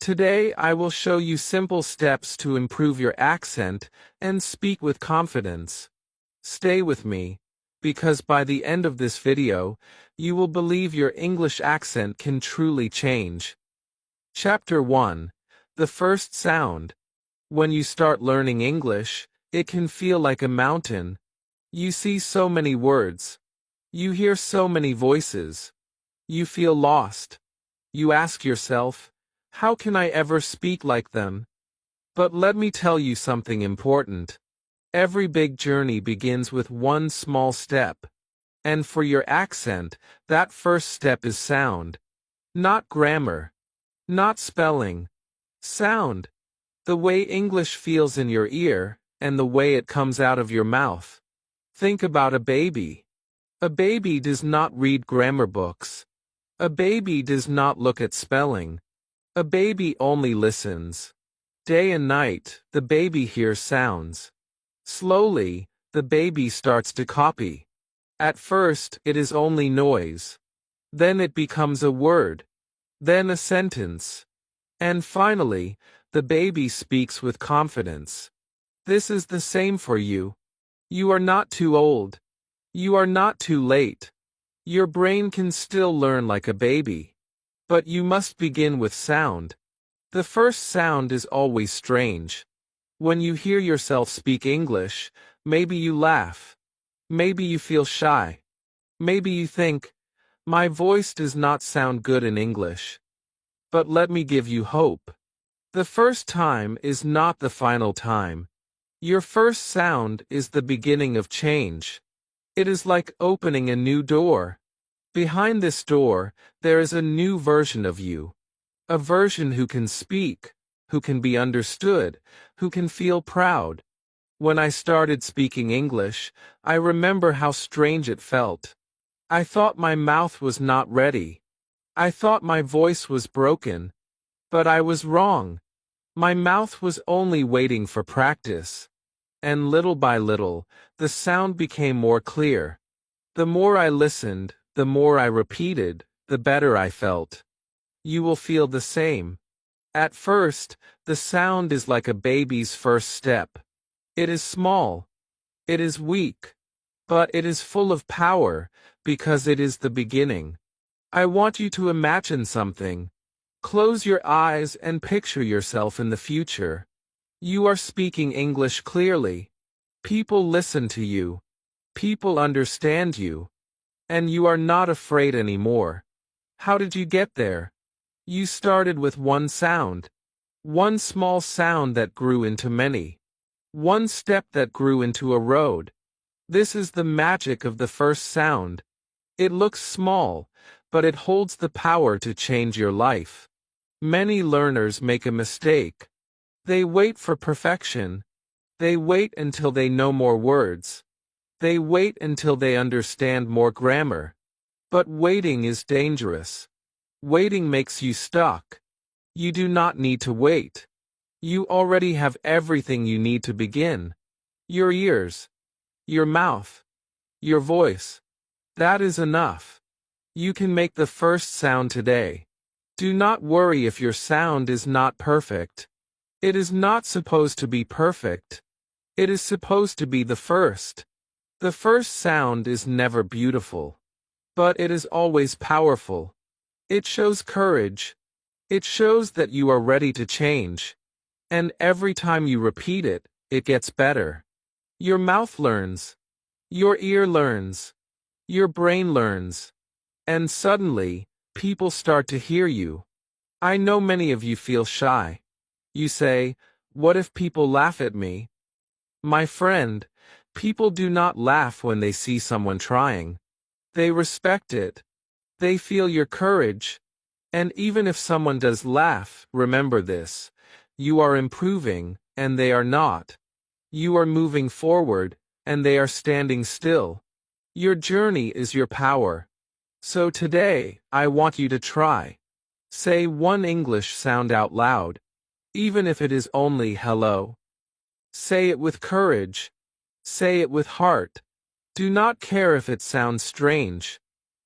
Today I will show you simple steps to improve your accent and speak with confidence. Stay with me, because by the end of this video, you will believe your English accent can truly change. Chapter 1. The first sound. When you start learning English, it can feel like a mountain. You see so many words. You hear so many voices. You feel lost. You ask yourself, how can I ever speak like them? But let me tell you something important. Every big journey begins with one small step. And for your accent, that first step is sound. Not grammar. Not spelling. Sound. The way English feels in your ear, and the way it comes out of your mouth. Think about a baby. A baby does not read grammar books. A baby does not look at spelling. A baby only listens. Day and night, the baby hears sounds. Slowly, the baby starts to copy. At first, it is only noise. Then it becomes a word. Then a sentence. And finally, the baby speaks with confidence. This is the same for you. You are not too old. You are not too late. Your brain can still learn like a baby. But you must begin with sound. The first sound is always strange. When you hear yourself speak English, maybe you laugh. Maybe you feel shy. Maybe you think, my voice does not sound good in English. But let me give you hope. The first time is not the final time. Your first sound is the beginning of change. It is like opening a new door. Behind this door, there is a new version of you. A version who can speak, who can be understood, who can feel proud. When I started speaking English, I remember how strange it felt. I thought my mouth was not ready. I thought my voice was broken. But I was wrong. My mouth was only waiting for practice. And little by little, the sound became more clear. The more I listened, the more I repeated, the better I felt. You will feel the same. At first, the sound is like a baby's first step. It is small. It is weak. But it is full of power, because it is the beginning. I want you to imagine something. Close your eyes and picture yourself in the future. You are speaking English clearly. People listen to you. People understand you. And you are not afraid anymore. How did you get there? You started with one sound. One small sound that grew into many. One step that grew into a road. This is the magic of the first sound. It looks small, but it holds the power to change your life. Many learners make a mistake. They wait for perfection. They wait until they know more words. They wait until they understand more grammar. But waiting is dangerous. Waiting makes you stuck. You do not need to wait. You already have everything you need to begin. Your ears. Your mouth. Your voice. That is enough. You can make the first sound today. Do not worry if your sound is not perfect. It is not supposed to be perfect. It is supposed to be the first. The first sound is never beautiful. But it is always powerful. It shows courage. It shows that you are ready to change. And every time you repeat it, it gets better. Your mouth learns. Your ear learns. Your brain learns. And suddenly, people start to hear you. I know many of you feel shy. You say, what if people laugh at me? My friend, people do not laugh when they see someone trying. They respect it. They feel your courage. And even if someone does laugh, remember this. You are improving, and they are not. You are moving forward, and they are standing still. Your journey is your power. So today, I want you to try. Say one English sound out loud. Even if it is only hello. Say it with courage. Say it with heart. Do not care if it sounds strange.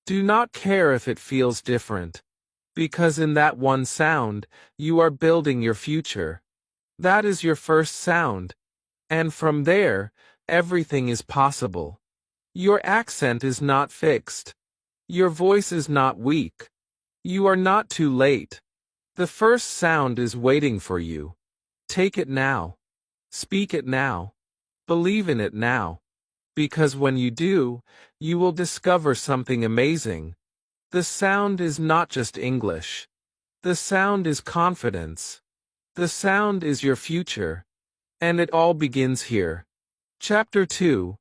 Do not care if it feels different. Because in that one sound, you are building your future. That is your first sound. And from there, everything is possible. Your accent is not fixed. Your voice is not weak. You are not too late. The first sound is waiting for you. Take it now. Speak it now. Believe in it now. Because when you do, you will discover something amazing. The sound is not just English. The sound is confidence. The sound is your future. And it all begins here. Chapter 2.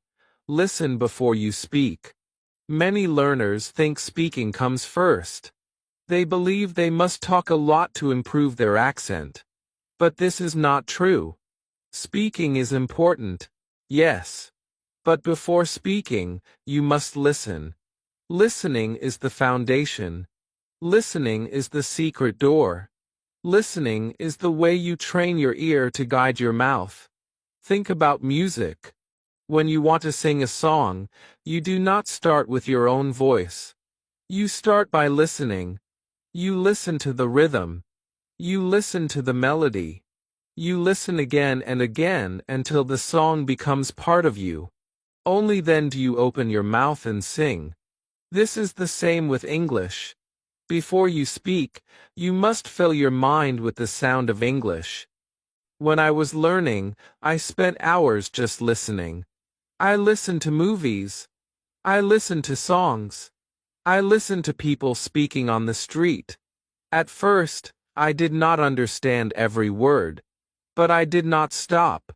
Listen before you speak. Many learners think speaking comes first. They believe they must talk a lot to improve their accent. But this is not true. Speaking is important, yes. But before speaking, you must listen. Listening is the foundation. Listening is the secret door. Listening is the way you train your ear to guide your mouth. Think about music. When you want to sing a song, you do not start with your own voice. You start by listening. You listen to the rhythm. You listen to the melody. You listen again and again until the song becomes part of you. Only then do you open your mouth and sing. This is the same with English. Before you speak, you must fill your mind with the sound of English. When I was learning, I spent hours just listening. I listened to movies. I listened to songs. I listened to people speaking on the street. At first, I did not understand every word. But I did not stop.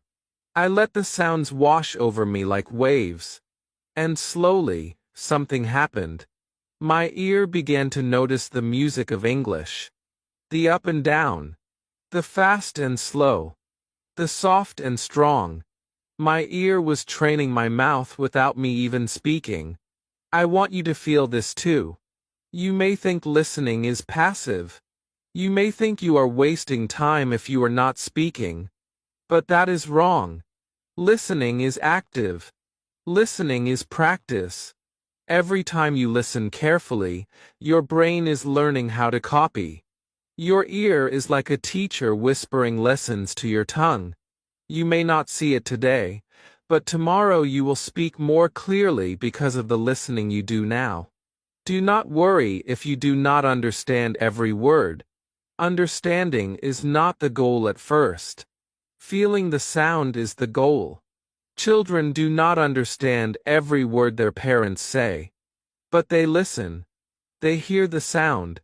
I let the sounds wash over me like waves. And slowly, something happened. My ear began to notice the music of English. The up and down. The fast and slow. The soft and strong. My ear was training my mouth without me even speaking. I want you to feel this too. You may think listening is passive. You may think you are wasting time if you are not speaking. But that is wrong. Listening is active. Listening is practice. Every time you listen carefully, your brain is learning how to copy. Your ear is like a teacher whispering lessons to your tongue. You may not see it today, but tomorrow you will speak more clearly because of the listening you do now. Do not worry if you do not understand every word. Understanding is not the goal at first. Feeling the sound is the goal. Children do not understand every word their parents say. But they listen. They hear the sound.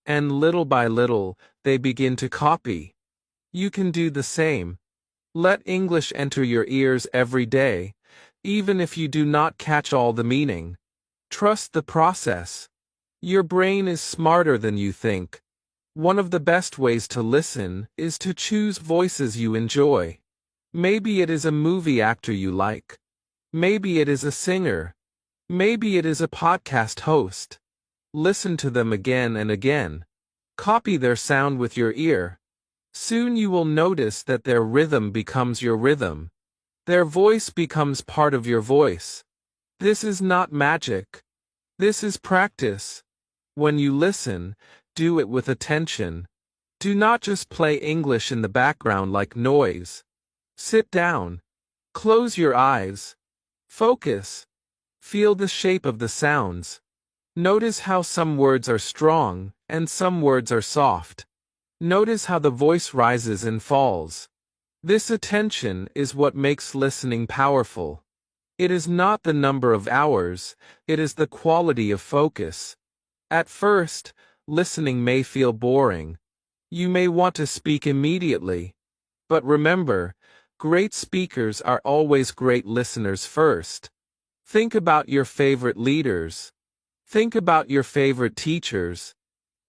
And little by little, they begin to copy. You can do the same. Let English enter your ears every day, even if you do not catch all the meaning. Trust the process. Your brain is smarter than you think. One of the best ways to listen is to choose voices you enjoy. Maybe it is a movie actor you like. Maybe it is a singer. Maybe it is a podcast host. Listen to them again and again. Copy their sound with your ear. Soon you will notice that their rhythm becomes your rhythm. Their voice becomes part of your voice. This is not magic. This is practice. When you listen, do it with attention. Do not just play English in the background like noise. Sit down. Close your eyes. Focus. Feel the shape of the sounds. Notice how some words are strong and some words are soft. Notice how the voice rises and falls. This attention is what makes listening powerful. It is not the number of hours, it is the quality of focus. At first, listening may feel boring. You may want to speak immediately. But remember, great speakers are always great listeners first. Think about your favorite leaders. Think about your favorite teachers.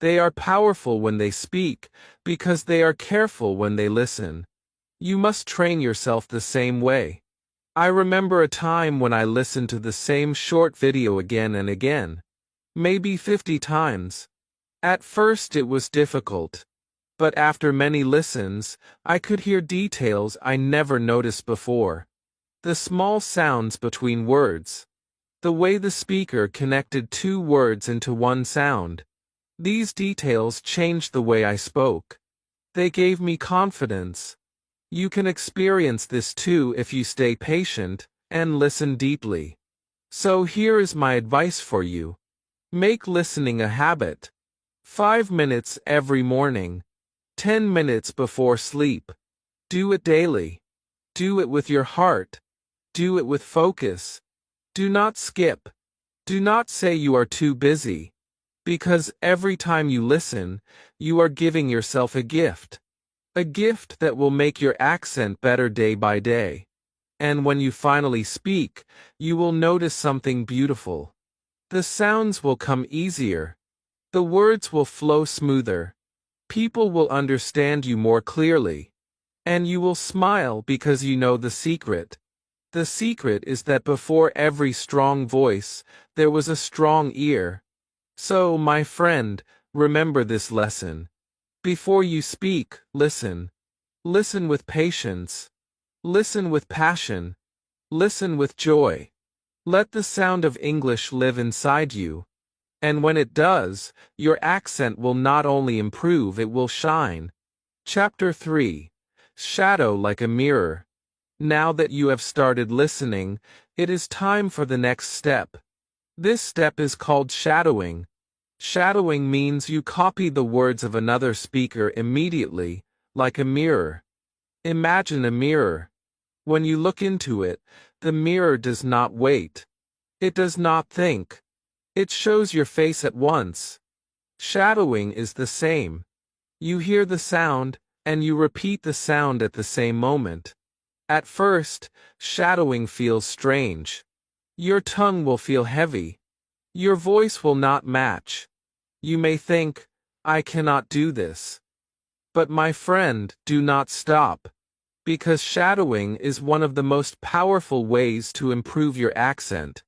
They are powerful when they speak, because they are careful when they listen. You must train yourself the same way. I remember a time when I listened to the same short video again and again. Maybe 50 times. At first it was difficult. But after many listens, I could hear details I never noticed before. The small sounds between words. The way the speaker connected two words into one sound. These details changed the way I spoke. They gave me confidence. You can experience this too if you stay patient and listen deeply. So here is my advice for you. Make listening a habit. 5 minutes every morning. 10 minutes before sleep. Do it daily. Do it with your heart. Do it with focus. Do not skip. Do not say you are too busy. Because every time you listen, you are giving yourself a gift. A gift that will make your accent better day by day. And when you finally speak, you will notice something beautiful. The sounds will come easier. The words will flow smoother. People will understand you more clearly. And you will smile because you know the secret. The secret is that before every strong voice, there was a strong ear. So, my friend, remember this lesson. Before you speak, listen. Listen with patience. Listen with passion. Listen with joy. Let the sound of English live inside you. And when it does, your accent will not only improve, it will shine. Chapter 3. Shadow like a mirror. Now that you have started listening, it is time for the next step. This step is called shadowing. Shadowing means you copy the words of another speaker immediately, like a mirror. Imagine a mirror. When you look into it, the mirror does not wait. It does not think. It shows your face at once. Shadowing is the same. You hear the sound, and you repeat the sound at the same moment. At first, shadowing feels strange. Your tongue will feel heavy. Your voice will not match. You may think, I cannot do this. But my friend, do not stop. Because shadowing is one of the most powerful ways to improve your accent.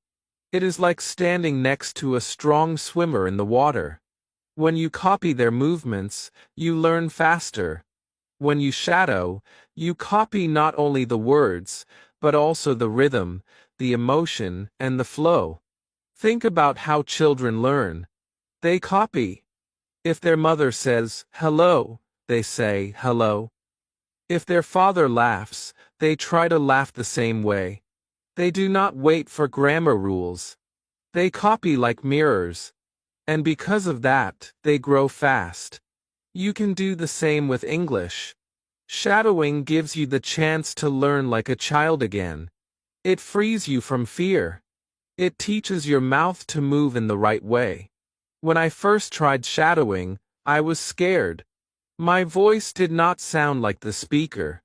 It is like standing next to a strong swimmer in the water. When you copy their movements, you learn faster. When you shadow, you copy not only the words, but also the rhythm, the emotion, and the flow. Think about how children learn. They copy. If their mother says, hello, they say, hello. If their father laughs, they try to laugh the same way. They do not wait for grammar rules. They copy like mirrors. And because of that, they grow fast. You can do the same with English. Shadowing gives you the chance to learn like a child again. It frees you from fear. It teaches your mouth to move in the right way. When I first tried shadowing, I was scared. My voice did not sound like the speaker.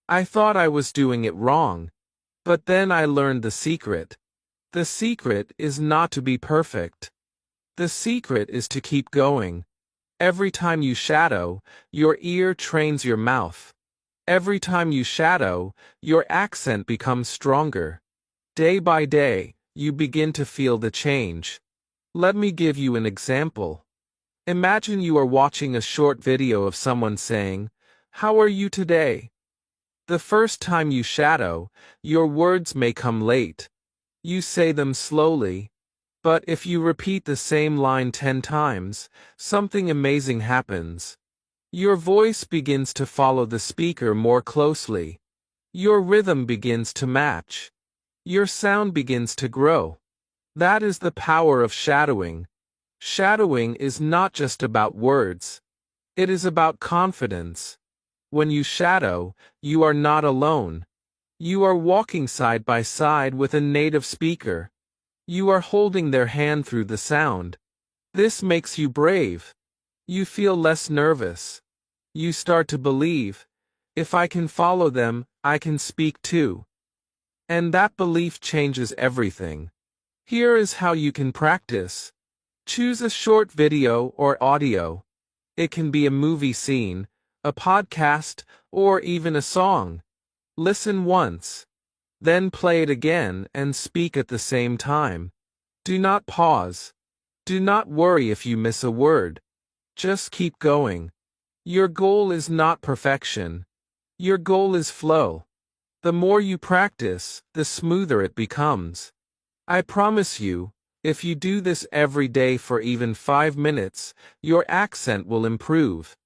I thought I was doing it wrong. But then I learned the secret. The secret is not to be perfect. The secret is to keep going. Every time you shadow, your ear trains your mouth. Every time you shadow, your accent becomes stronger. Day by day, you begin to feel the change. Let me give you an example. Imagine you are watching a short video of someone saying, "How are you today?" The first time you shadow, your words may come late. You say them slowly. But if you repeat the same line 10 times, something amazing happens. Your voice begins to follow the speaker more closely. Your rhythm begins to match. Your sound begins to grow. That is the power of shadowing. Shadowing is not just about words. It is about confidence. When you shadow, you are not alone. You are walking side by side with a native speaker. You are holding their hand through the sound. This makes you brave. You feel less nervous. You start to believe, if I can follow them, I can speak too. And that belief changes everything. Here is how you can practice. Choose a short video or audio. It can be a movie scene, a podcast, or even a song. Listen once. Then play it again and speak at the same time. Do not pause. Do not worry if you miss a word. Just keep going. Your goal is not perfection. Your goal is flow. The more you practice, the smoother it becomes. I promise you, If you do this every day for even 5 minutes, your accent will improve.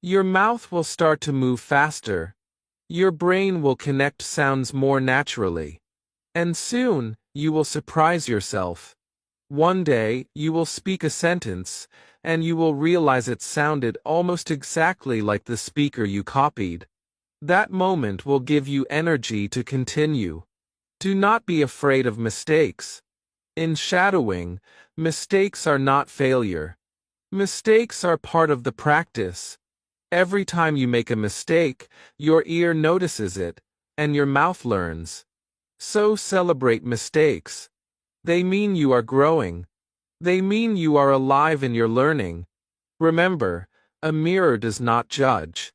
Your mouth will start to move faster. Your brain will connect sounds more naturally. And soon, you will surprise yourself. One day, you will speak a sentence, and you will realize it sounded almost exactly like the speaker you copied. That moment will give you energy to continue. Do not be afraid of mistakes. In shadowing, mistakes are not failure. Mistakes are part of the practice. Every time you make a mistake, your ear notices it, and your mouth learns. So celebrate mistakes. They mean you are growing. They mean you are alive in your learning. Remember, a mirror does not judge.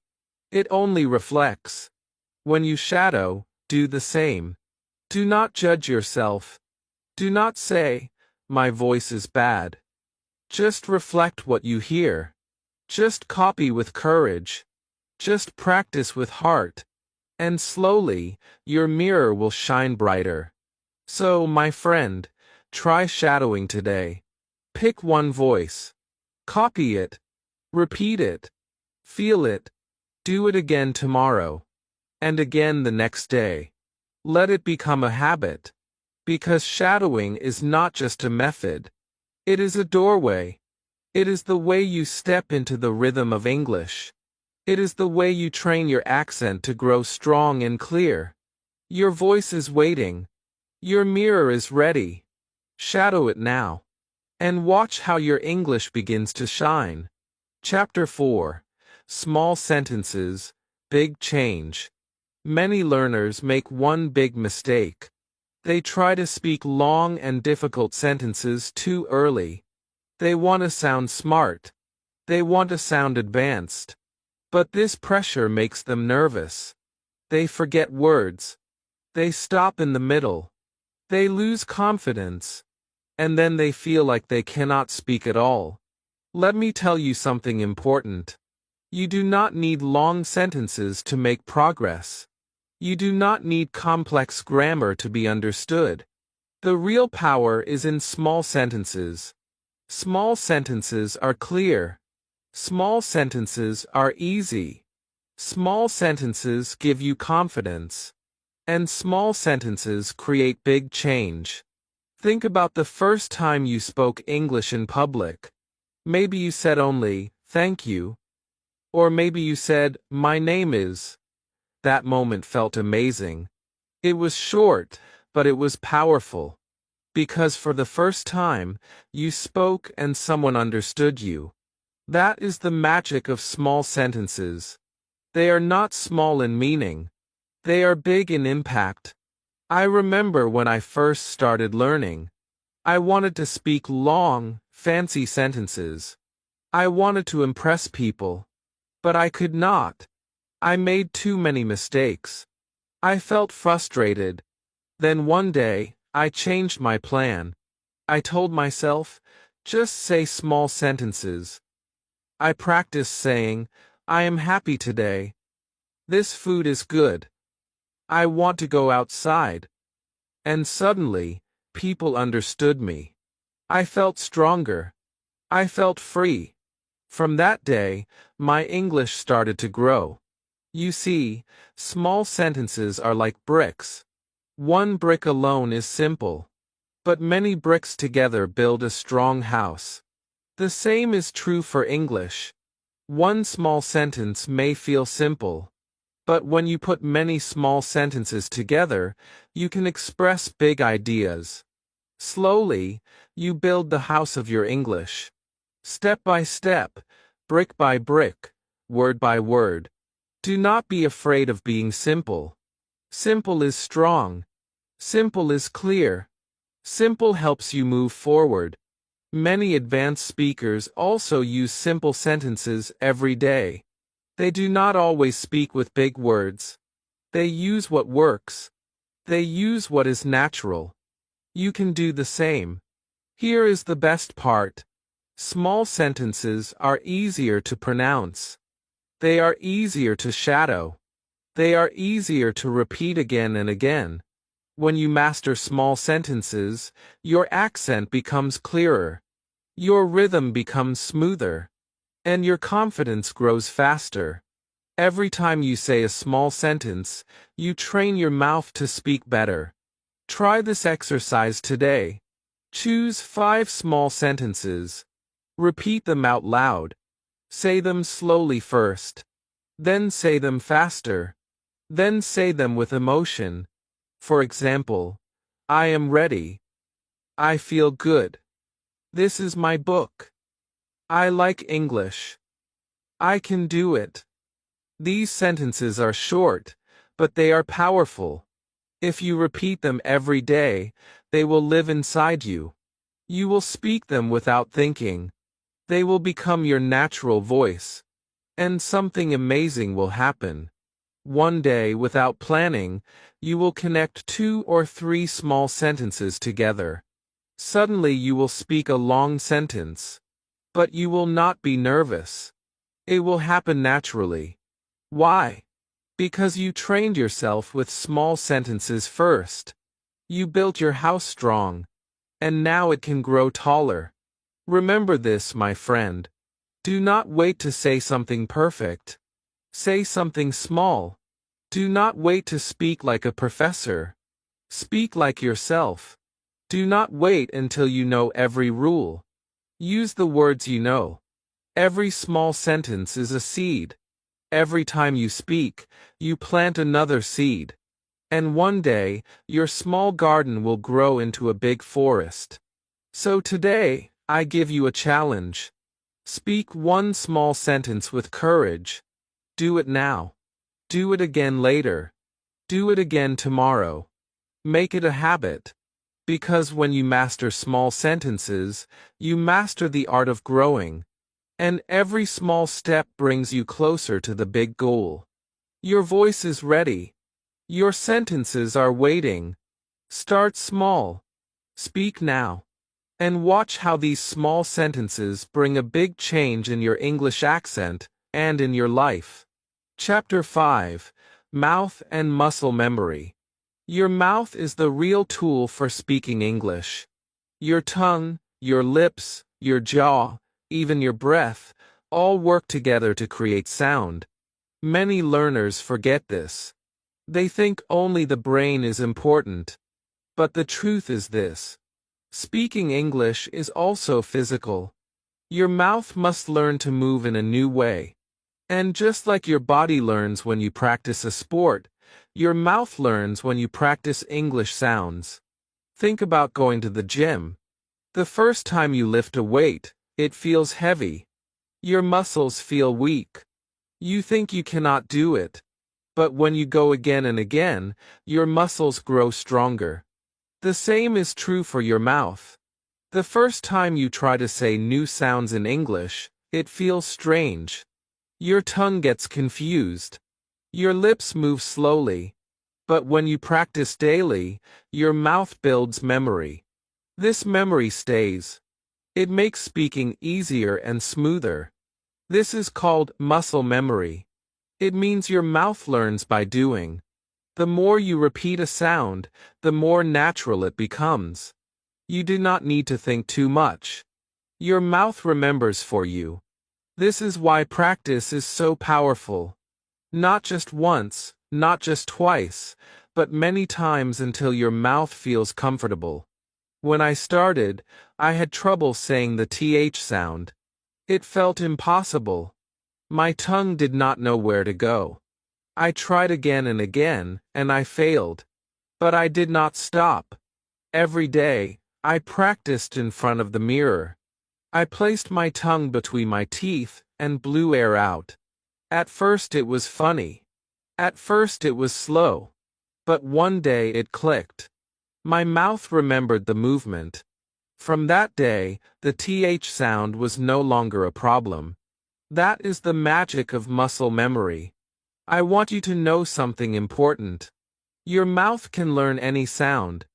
It only reflects. When you shadow, do the same. Do not judge yourself. Do not say, "My voice is bad." Just reflect what you hear. Just copy with courage. Just practice with heart. And slowly, your mirror will shine brighter. So, my friend, try shadowing today. Pick one voice. Copy it. Repeat it. Feel it. Do it again tomorrow. And again the next day. Let it become a habit. Because shadowing is not just a method. It is a doorway. It is the way you step into the rhythm of English. It is the way you train your accent to grow strong and clear. Your voice is waiting. Your mirror is ready. Shadow it now. And watch how your English begins to shine. Chapter 4. Small Sentences, Big Change. Many learners make one big mistake. They try to speak long and difficult sentences too early. They want to sound smart. They want to sound advanced. But this pressure makes them nervous. They forget words. They stop in the middle. They lose confidence. And then they feel like they cannot speak at all. Let me tell you something important. You do not need long sentences to make progress. You do not need complex grammar to be understood. The real power is in small sentences. Small sentences are clear. Small sentences are easy. Small sentences give you confidence. And small sentences create big change. Think about the first time you spoke English in public. Maybe you said only, "Thank you." Or maybe you said, "My name is." That moment felt amazing. It was short, but it was powerful. Because for the first time, you spoke and someone understood you. That is the magic of small sentences. They are not small in meaning. They are big in impact. I remember when I first started learning. I wanted to speak long, fancy sentences. I wanted to impress people. But I could not. I made too many mistakes. I felt frustrated. Then one day, I changed my plan. I told myself, just say small sentences. I practiced saying, "I am happy today." "This food is good." "I want to go outside." And suddenly, people understood me. I felt stronger. I felt free. From that day, my English started to grow. You see, small sentences are like bricks. One brick alone is simple. But many bricks together build a strong house. The same is true for English. One small sentence may feel simple. But when you put many small sentences together, you can express big ideas. Slowly, you build the house of your English. Step by step, brick by brick, word by word. Do not be afraid of being simple. Simple is strong. Simple is clear. Simple helps you move forward. Many advanced speakers also use simple sentences every day. They do not always speak with big words. They use what works. They use what is natural. You can do the same. Here is the best part. Small sentences are easier to pronounce. They are easier to shadow. They are easier to repeat again and again. When you master small sentences, your accent becomes clearer, your rhythm becomes smoother, and your confidence grows faster. Every time you say a small sentence, you train your mouth to speak better. Try this exercise today. Choose 5 small sentences. Repeat them out loud. Say them slowly first. Then say them faster. Then say them with emotion. For example, I am ready. I feel good. This is my book. I like English. I can do it. These sentences are short, but they are powerful. If you repeat them every day, they will live inside you. You will speak them without thinking. They will become your natural voice. And something amazing will happen. One day, without planning, you will connect 2 or 3 small sentences together. Suddenly you will speak a long sentence. But you will not be nervous. It will happen naturally. Why? Because you trained yourself with small sentences first. You built your house strong. And now it can grow taller. Remember this, my friend. Do not wait to say something perfect. Say something small. Do not wait to speak like a professor. Speak like yourself. Do not wait until you know every rule. Use the words you know. Every small sentence is a seed. Every time you speak, you plant another seed. And one day, your small garden will grow into a big forest. So today, I give you a challenge. Speak one small sentence with courage. Do it now. Do it again later. Do it again tomorrow. Make it a habit. Because when you master small sentences, you master the art of growing. And every small step brings you closer to the big goal. Your voice is ready. Your sentences are waiting. Start small. Speak now. And watch how these small sentences bring a big change in your English accent and in your life. Chapter 5: Mouth and Muscle Memory. Your mouth is the real tool for speaking English. Your tongue, your lips, your jaw, even your breath, all work together to create sound. Many learners forget this. They think only the brain is important. But the truth is this. Speaking English is also physical. Your mouth must learn to move in a new way. And just like your body learns when you practice a sport, your mouth learns when you practice English sounds. Think about going to the gym. The first time you lift a weight, it feels heavy. Your muscles feel weak. You think you cannot do it. But when you go again and again, your muscles grow stronger. The same is true for your mouth. The first time you try to say new sounds in English, it feels strange. Your tongue gets confused. Your lips move slowly. But when you practice daily, your mouth builds memory. This memory stays. It makes speaking easier and smoother. This is called muscle memory. It means your mouth learns by doing. The more you repeat a sound, the more natural it becomes. You do not need to think too much. Your mouth remembers for you. This is why practice is so powerful. Not just once, not just twice, but many times until your mouth feels comfortable. When I started, I had trouble saying the th sound. It felt impossible. My tongue did not know where to go. I tried again and again, and I failed. But I did not stop. Every day, I practiced in front of the mirror. I placed my tongue between my teeth and blew air out. At first it was funny. At first it was slow. But one day it clicked. My mouth remembered the movement. From that day, the th sound was no longer a problem. That is the magic of muscle memory. I want you to know something important. Your mouth can learn any sound.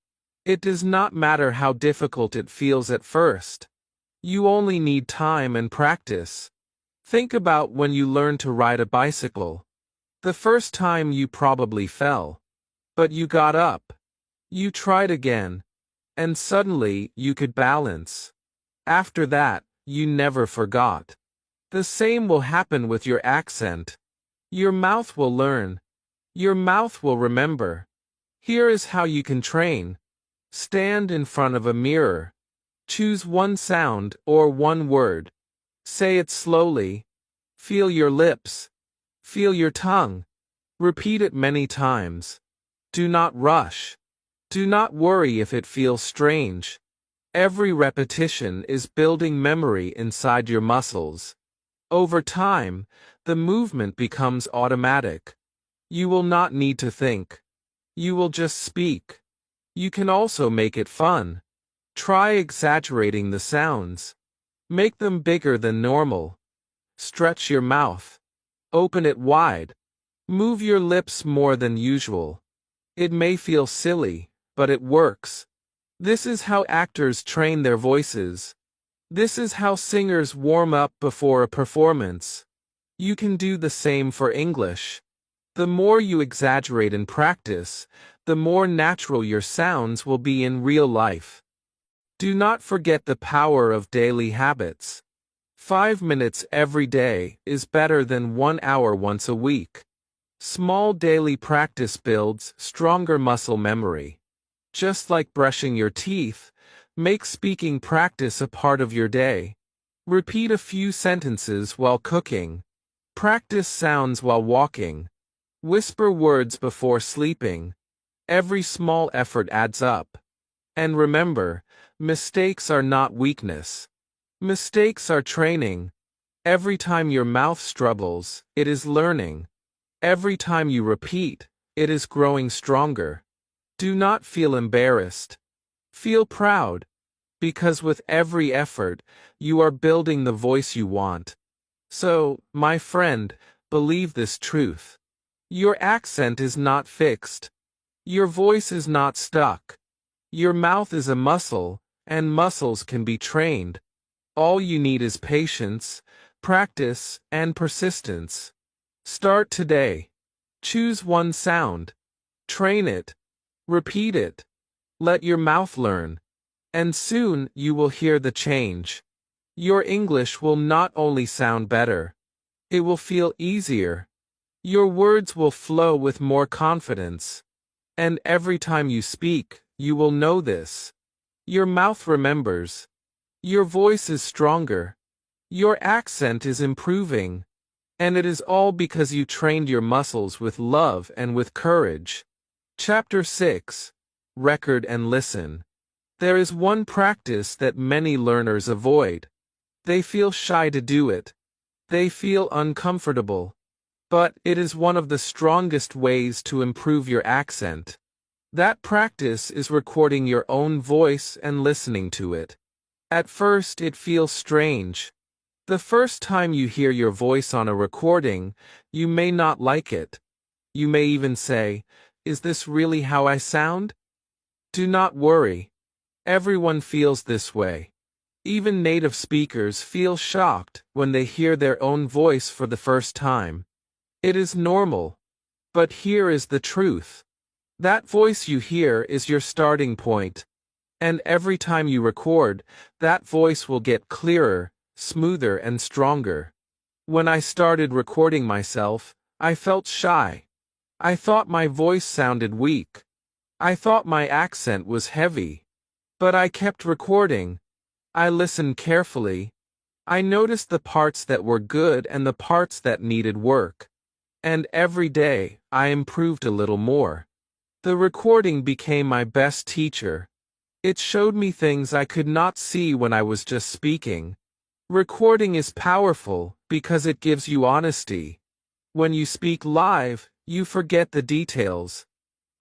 It does not matter how difficult it feels at first. You only need time and practice. Think about when you learned to ride a bicycle. The first time you probably fell. But you got up. You tried again, and suddenly you could balance. After that, you never forgot. The same will happen with your accent. Your mouth will learn. Your mouth will remember. Here is how you can train. Stand in front of a mirror. Choose one sound or one word. Say it slowly. Feel your lips. Feel your tongue. Repeat it many times. Do not rush. Do not worry if it feels strange. Every repetition is building memory inside your muscles. Over time, the movement becomes automatic. You will not need to think. You will just speak. You can also make it fun. Try exaggerating the sounds. Make them bigger than normal. Stretch your mouth. Open it wide. Move your lips more than usual. It may feel silly, but it works. This is how actors train their voices. This is how singers warm up before a performance. You can do the same for English. The more you exaggerate and practice, the more natural your sounds will be in real life. Do not forget the power of daily habits. 5 minutes every day is better than 1 hour once a week. Small daily practice builds stronger muscle memory. Just like brushing your teeth, make speaking practice a part of your day. Repeat a few sentences while cooking. Practice sounds while walking. Whisper words before sleeping. Every small effort adds up. And remember, mistakes are not weakness. Mistakes are training. Every time your mouth struggles, it is learning. Every time you repeat, it is growing stronger. Do not feel embarrassed. Feel proud. Because with every effort, you are building the voice you want. So, my friend, believe this truth. Your accent is not fixed. Your voice is not stuck. Your mouth is a muscle, and muscles can be trained. All you need is patience, practice, and persistence. Start today. Choose one sound. Train it. Repeat it. Let your mouth learn. And soon you will hear the change. Your English will not only sound better, it will feel easier. Your words will flow with more confidence. And every time you speak, you will know this. Your mouth remembers. Your voice is stronger. Your accent is improving. And it is all because you trained your muscles with love and with courage. Chapter 6. Record and listen. There is one practice that many learners avoid. They feel shy to do it. They feel uncomfortable. But it is one of the strongest ways to improve your accent. That practice is recording your own voice and listening to it. At first it feels strange. The first time you hear your voice on a recording, you may not like it. You may even say, "Is this really how I sound?" Do not worry. Everyone feels this way. Even native speakers feel shocked when they hear their own voice for the first time. It is normal. But here is the truth. That voice you hear is your starting point. And every time you record, that voice will get clearer, smoother, and stronger. When I started recording myself, I felt shy. I thought my voice sounded weak. I thought my accent was heavy. But I kept recording. I listened carefully. I noticed the parts that were good and the parts that needed work. And every day, I improved a little more. The recording became my best teacher. It showed me things I could not see when I was just speaking. Recording is powerful because it gives you honesty. When you speak live, you forget the details.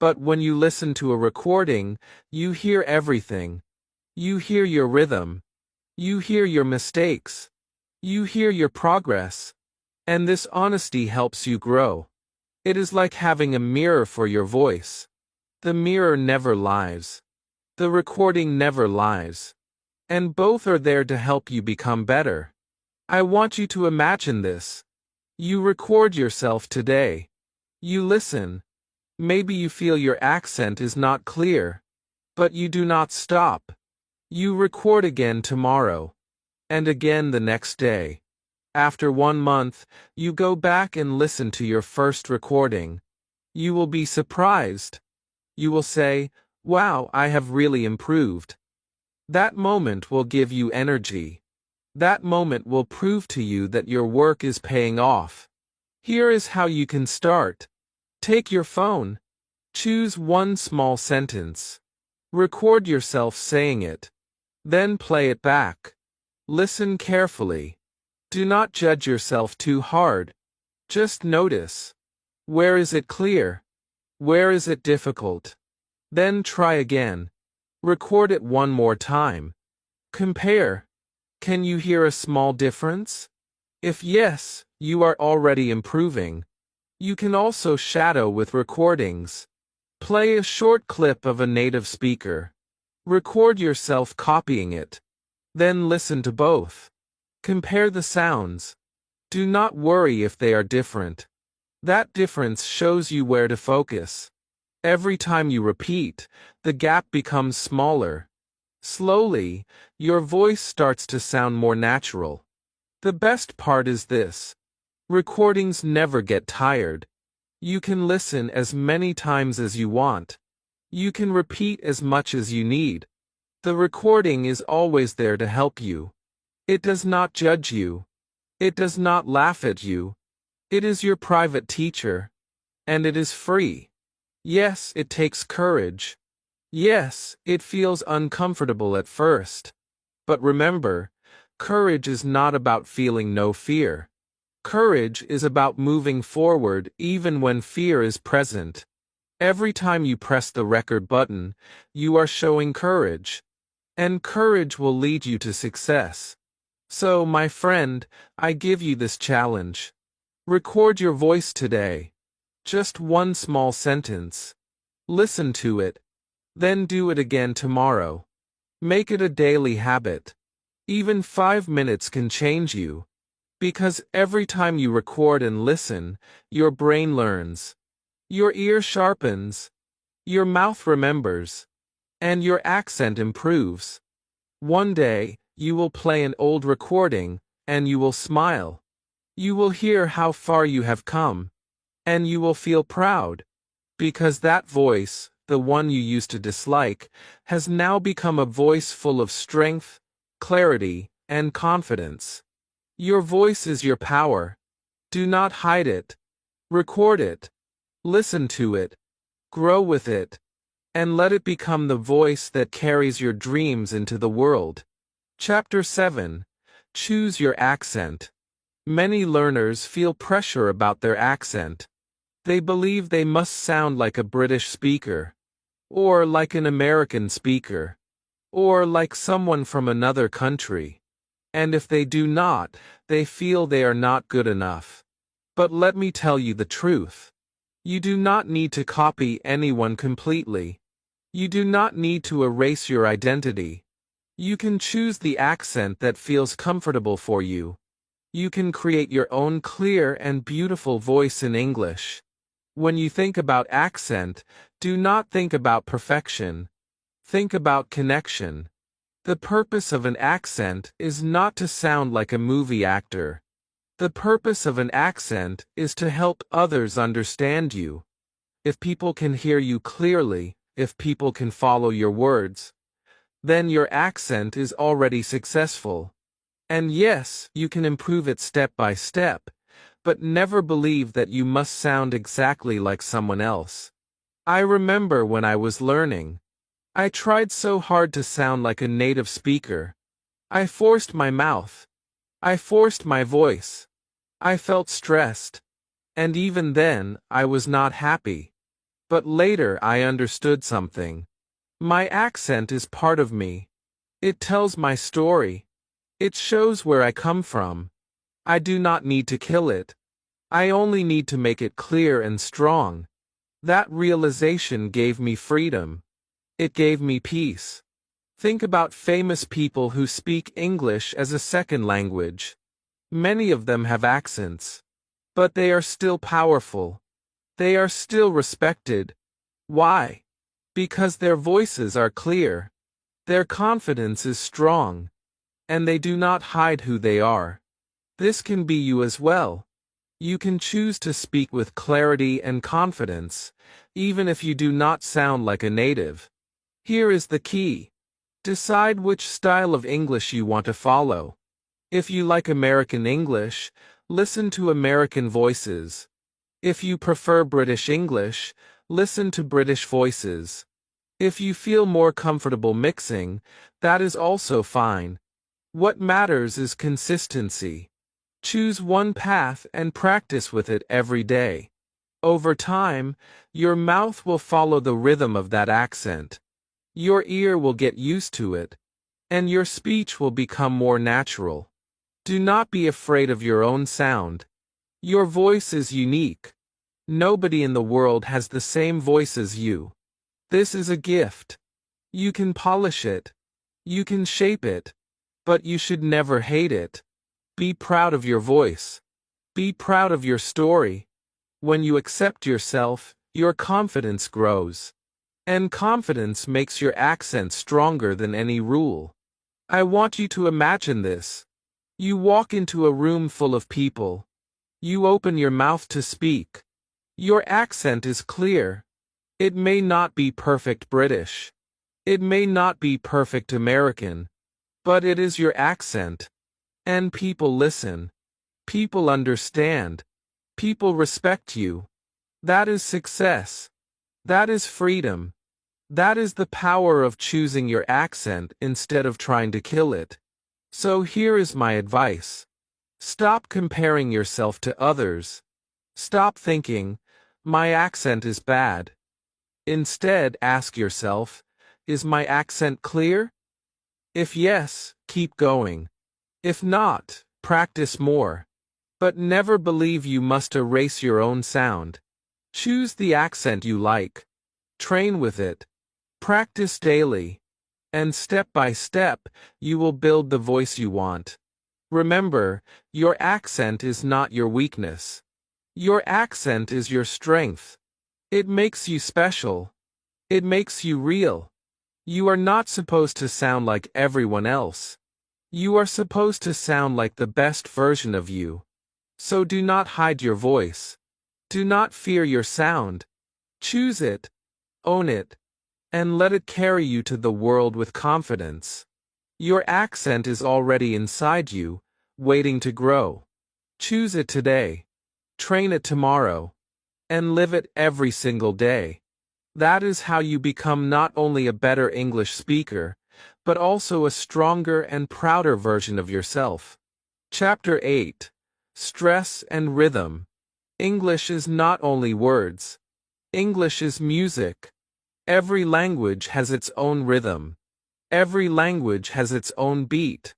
But when you listen to a recording, you hear everything. You hear your rhythm. You hear your mistakes. You hear your progress. And this honesty helps you grow. It is like having a mirror for your voice. The mirror never lies. The recording never lies. And both are there to help you become better. I want you to imagine this. You record yourself today. You listen. Maybe you feel your accent is not clear, but you do not stop. You record again tomorrow, and again the next day. After 1 month, you go back and listen to your first recording. You will be surprised. You will say, "Wow, I have really improved." That moment will give you energy. That moment will prove to you that your work is paying off. Here is how you can start. Take your phone. Choose one small sentence. Record yourself saying it. Then play it back. Listen carefully. Do not judge yourself too hard. Just notice. Where is it clear? Where is it difficult? Then try again. Record it one more time. Compare. Can you hear a small difference? If yes, you are already improving. You can also shadow with recordings. Play a short clip of a native speaker. Record yourself copying it. Then listen to both. Compare the sounds. Do not worry if they are different. That difference shows you where to focus. Every time you repeat, the gap becomes smaller. Slowly, your voice starts to sound more natural. The best part is this. Recordings never get tired. You can listen as many times as you want. You can repeat as much as you need. The recording is always there to help you. It does not judge you. It does not laugh at you. It is your private teacher. And it is free. Yes, it takes courage. Yes, it feels uncomfortable at first. But remember, courage is not about feeling no fear. Courage is about moving forward even when fear is present. Every time you press the record button, you are showing courage. And courage will lead you to success. So, my friend, I give you this challenge. Record your voice today. Just one small sentence. Listen to it. Then do it again tomorrow. Make it a daily habit. Even 5 minutes can change you. Because every time you record and listen, your brain learns. Your ear sharpens. Your mouth remembers. And your accent improves. One day, you will play an old recording, and you will smile. You will hear how far you have come. And you will feel proud. Because that voice, the one you used to dislike, has now become a voice full of strength, clarity, and confidence. Your voice is your power. Do not hide it. Record it. Listen to it. Grow with it. And let it become the voice that carries your dreams into the world. Chapter 7. Choose your accent. Many learners feel pressure about their accent. They believe they must sound like a British speaker, or like an American speaker, or like someone from another country. And if they do not, they feel they are not good enough. But let me tell you the truth. You do not need to copy anyone completely. You do not need to erase your identity. You can choose the accent that feels comfortable for you. You can create your own clear and beautiful voice in English. When you think about accent, do not think about perfection. Think about connection. The purpose of an accent is not to sound like a movie actor. The purpose of an accent is to help others understand you. If people can hear you clearly, if people can follow your words, then your accent is already successful. And yes, you can improve it step by step, but never believe that you must sound exactly like someone else. I remember when I was learning. I tried so hard to sound like a native speaker. I forced my mouth. I forced my voice. I felt stressed. And even then, I was not happy. But later I understood something. My accent is part of me. It tells my story. It shows where I come from. I do not need to kill it. I only need to make it clear and strong. That realization gave me freedom. It gave me peace. Think about famous people who speak English as a second language. Many of them have accents. But they are still powerful. They are still respected. Why? Because their voices are clear. Their confidence is strong. And they do not hide who they are. This can be you as well. You can choose to speak with clarity and confidence, even if you do not sound like a native. Here is the key. Decide which style of English you want to follow. If you like American English, listen to American voices. If you prefer British English, listen to British voices. If you feel more comfortable mixing, that is also fine. What matters is consistency. Choose one path and practice with it every day. Over time, your mouth will follow the rhythm of that accent. Your ear will get used to it, and your speech will become more natural. Do not be afraid of your own sound. Your voice is unique. Nobody in the world has the same voice as you. This is a gift. You can polish it. You can shape it. But you should never hate it. Be proud of your voice. Be proud of your story. When you accept yourself, your confidence grows. And confidence makes your accent stronger than any rule. I want you to imagine this. You walk into a room full of people. You open your mouth to speak. Your accent is clear. It may not be perfect British. It may not be perfect American. But it is your accent. And people listen. People understand. People respect you. That is success. That is freedom. That is the power of choosing your accent instead of trying to kill it. So here is my advice. Stop comparing yourself to others. Stop thinking, my accent is bad. Instead, ask yourself, is my accent clear? If yes, keep going. If not, practice more. But never believe you must erase your own sound. Choose the accent you like. Train with it. Practice daily. And step by step, you will build the voice you want. Remember, your accent is not your weakness. Your accent is your strength. It makes you special. It makes you real. You are not supposed to sound like everyone else. You are supposed to sound like the best version of you. So do not hide your voice. Do not fear your sound. Choose it, own it, and let it carry you to the world with confidence. Your accent is already inside you, waiting to grow. Choose it today. Train it tomorrow. And live it every single day. That is how you become not only a better English speaker, but also a stronger and prouder version of yourself. Chapter 8. Stress and Rhythm. English is not only words. English is music. Every language has its own rhythm. Every language has its own beat.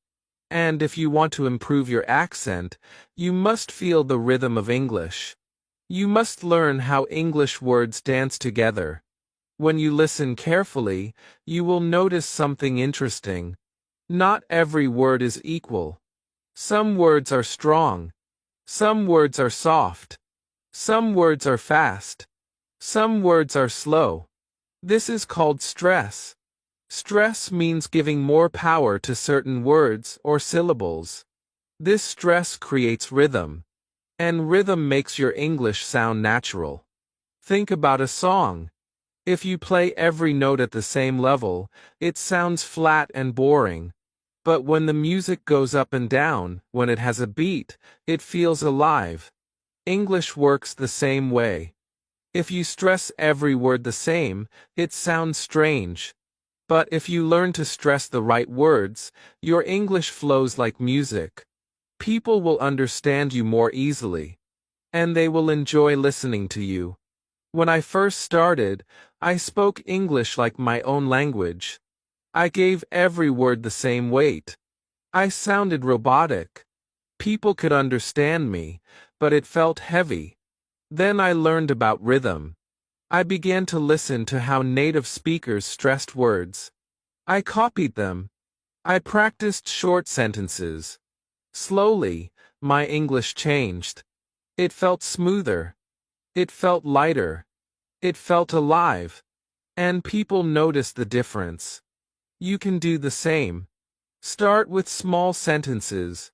And if you want to improve your accent, you must feel the rhythm of English. You must learn how English words dance together. When you listen carefully, you will notice something interesting. Not every word is equal. Some words are strong. Some words are soft. Some words are fast. Some words are slow. This is called stress. Stress means giving more power to certain words or syllables. This stress creates rhythm. And rhythm makes your English sound natural. Think about a song. If you play every note at the same level, it sounds flat and boring. But when the music goes up and down, when it has a beat, it feels alive. English works the same way. If you stress every word the same, it sounds strange. But if you learn to stress the right words, your English flows like music. People will understand you more easily. And they will enjoy listening to you. When I first started, I spoke English like my own language. I gave every word the same weight. I sounded robotic. People could understand me, but it felt heavy. Then I learned about rhythm. I began to listen to how native speakers stressed words. I copied them. I practiced short sentences. Slowly, my English changed. It felt smoother. It felt lighter. It felt alive. And people noticed the difference. You can do the same. Start with small sentences.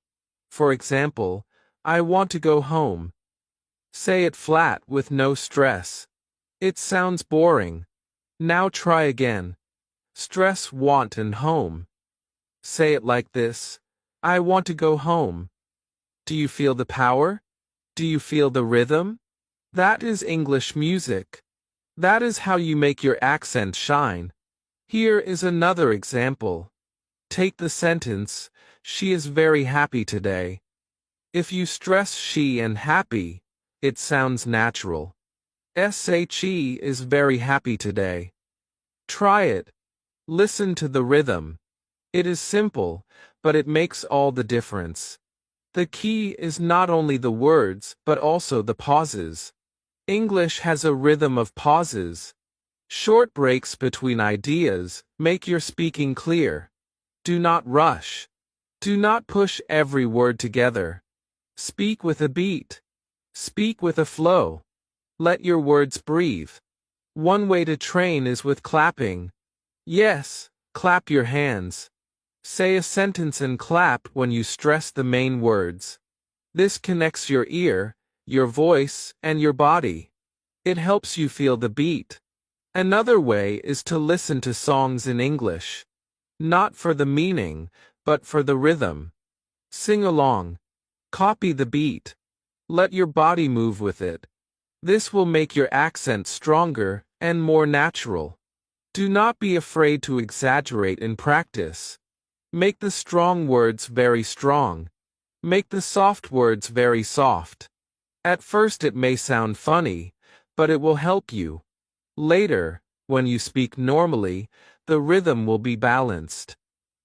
For example, I want to go home. Say it flat with no stress. It sounds boring. Now try again. Stress want and home. Say it like this. I want to go home. Do you feel the power? Do you feel the rhythm? That is English music. That is how you make your accent shine. Here is another example. Take the sentence, she is very happy today. If you stress she and happy, it sounds natural. She is very happy today. Try it. Listen to the rhythm. It is simple, but it makes all the difference. The key is not only the words, but also the pauses. English has a rhythm of pauses. Short breaks between ideas make your speaking clear. Do not rush. Do not push every word together. Speak with a beat. Speak with a flow. Let your words breathe. One way to train is with clapping. Yes, clap your hands. Say a sentence and clap when you stress the main words. This connects your ear, your voice, and your body. It helps you feel the beat. Another way is to listen to songs in English. Not for the meaning, but for the rhythm. Sing along. Copy the beat. Let your body move with it. This will make your accent stronger and more natural. Do not be afraid to exaggerate in practice. Make the strong words very strong. Make the soft words very soft. At first it may sound funny, but it will help you. Later, when you speak normally, the rhythm will be balanced.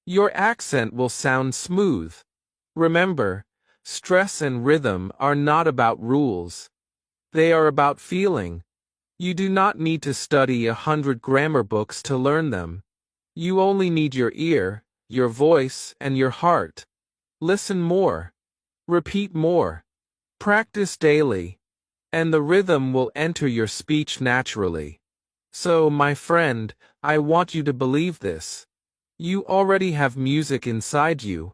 Your accent will sound smooth. Remember, stress and rhythm are not about rules. They are about feeling. You do not need to study 100 grammar books to learn them. You only need your ear, your voice, and your heart. Listen more. Repeat more. Practice daily. And the rhythm will enter your speech naturally. So, my friend, I want you to believe this. You already have music inside you.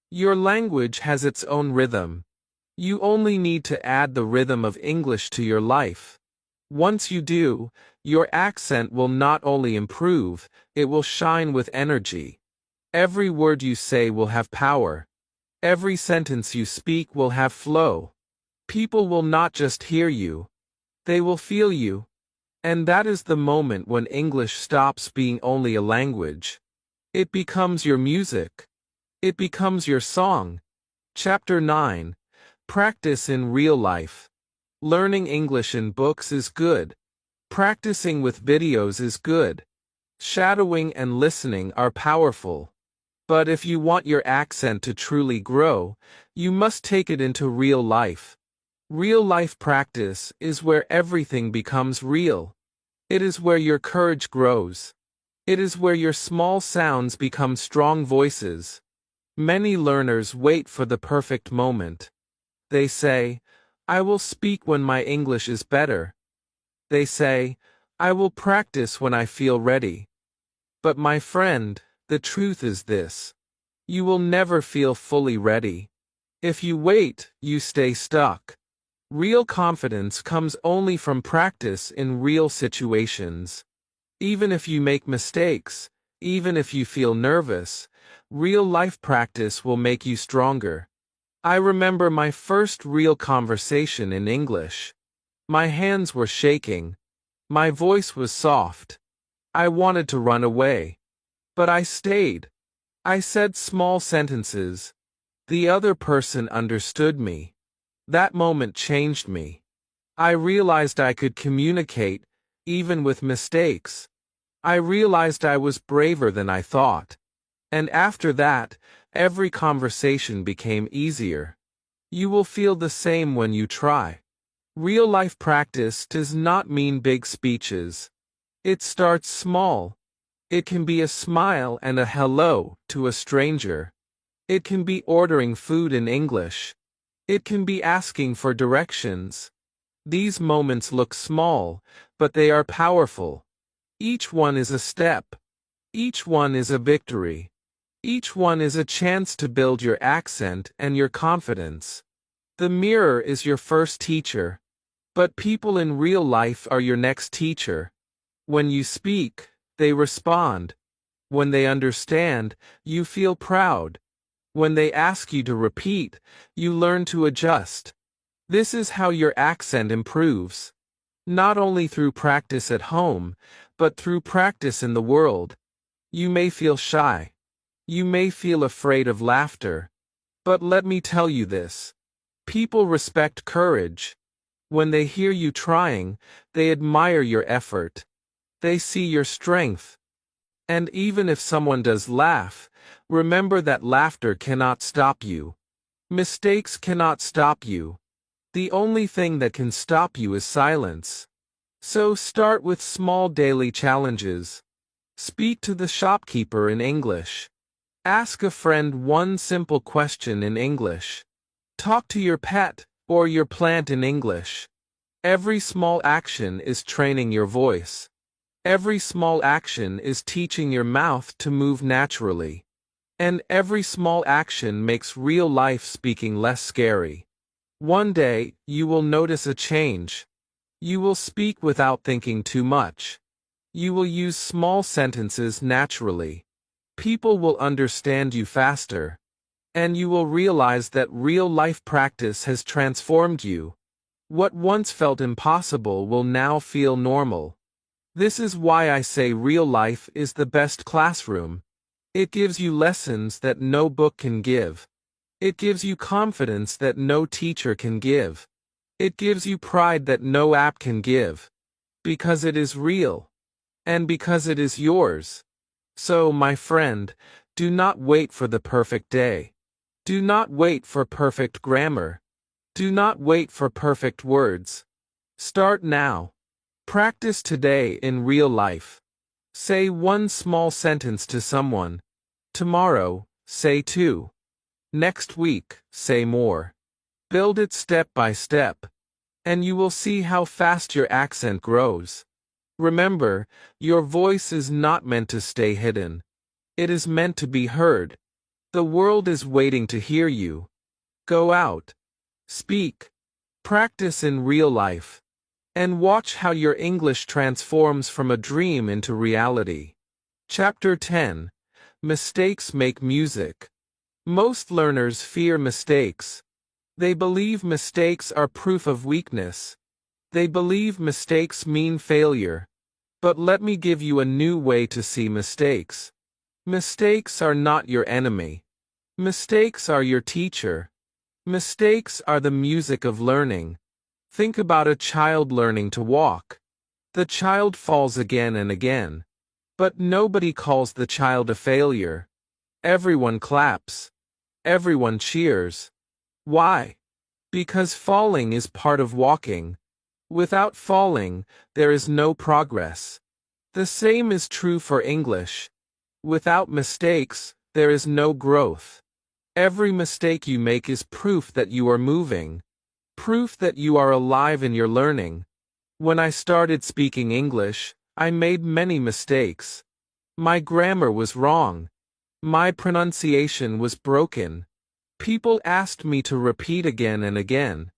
Your language has its own rhythm. You only need to add the rhythm of English to your life. Once you do, your accent will not only improve, it will shine with energy. Every word you say will have power. Every sentence you speak will have flow. People will not just hear you. They will feel you. And that is the moment when English stops being only a language. It becomes your music. It becomes your song. Chapter 9. Practice in real life. Learning English in books is good. Practicing with videos is good. Shadowing and listening are powerful. But if you want your accent to truly grow, you must take it into real life. Real life practice is where everything becomes real. It is where your courage grows. It is where your small sounds become strong voices. Many learners wait for the perfect moment. They say, I will speak when my English is better. They say, I will practice when I feel ready. But my friend, the truth is this. You will never feel fully ready. If you wait, you stay stuck. Real confidence comes only from practice in real situations. Even if you make mistakes, even if you feel nervous, real-life practice will make you stronger. I remember my first real conversation in English. My hands were shaking. My voice was soft. I wanted to run away. But I stayed. I said small sentences. The other person understood me. That moment changed me. I realized I could communicate, even with mistakes. I realized I was braver than I thought. And after that, every conversation became easier. You will feel the same when you try. Real-life practice does not mean big speeches. It starts small. It can be a smile and a hello to a stranger. It can be ordering food in English. It can be asking for directions. These moments look small, but they are powerful. Each one is a step. Each one is a victory. Each one is a chance to build your accent and your confidence. The mirror is your first teacher, but people in real life are your next teacher. When you speak, they respond. When they understand, you feel proud. When they ask you to repeat, you learn to adjust. This is how your accent improves. Not only through practice at home, but through practice in the world. You may feel shy. You may feel afraid of laughter. But let me tell you this. People respect courage. When they hear you trying, they admire your effort. They see your strength. And even if someone does laugh, remember that laughter cannot stop you. Mistakes cannot stop you. The only thing that can stop you is silence. So start with small daily challenges. Speak to the shopkeeper in English. Ask a friend one simple question in English. Talk to your pet or your plant in English. Every small action is training your voice. Every small action is teaching your mouth to move naturally. And every small action makes real life speaking less scary. One day, you will notice a change. You will speak without thinking too much. You will use small sentences naturally. People will understand you faster. And you will realize that real-life practice has transformed you. What once felt impossible will now feel normal. This is why I say real life is the best classroom. It gives you lessons that no book can give. It gives you confidence that no teacher can give. It gives you pride that no app can give. Because it is real. And because it is yours. So, my friend, do not wait for the perfect day. Do not wait for perfect grammar. Do not wait for perfect words. Start now. Practice today in real life. Say one small sentence to someone. Tomorrow, say two. Next week, say more. Build it step by step. And you will see how fast your accent grows. Remember, your voice is not meant to stay hidden. It is meant to be heard. The world is waiting to hear you. Go out. Speak. Practice in real life. And watch how your English transforms from a dream into reality. Chapter 10. Mistakes make music. Most learners fear mistakes. They believe mistakes are proof of weakness. They believe mistakes mean failure. But let me give you a new way to see mistakes. Mistakes are not your enemy. Mistakes are your teacher. Mistakes are the music of learning. Think about a child learning to walk. The child falls again and again. But nobody calls the child a failure. Everyone claps. Everyone cheers. Why? Because falling is part of walking. Without falling, there is no progress. The same is true for English. Without mistakes, there is no growth. Every mistake you make is proof that you are moving. Proof that you are alive in your learning. When I started speaking English, I made many mistakes. My grammar was wrong. My pronunciation was broken. People asked me to repeat again and again.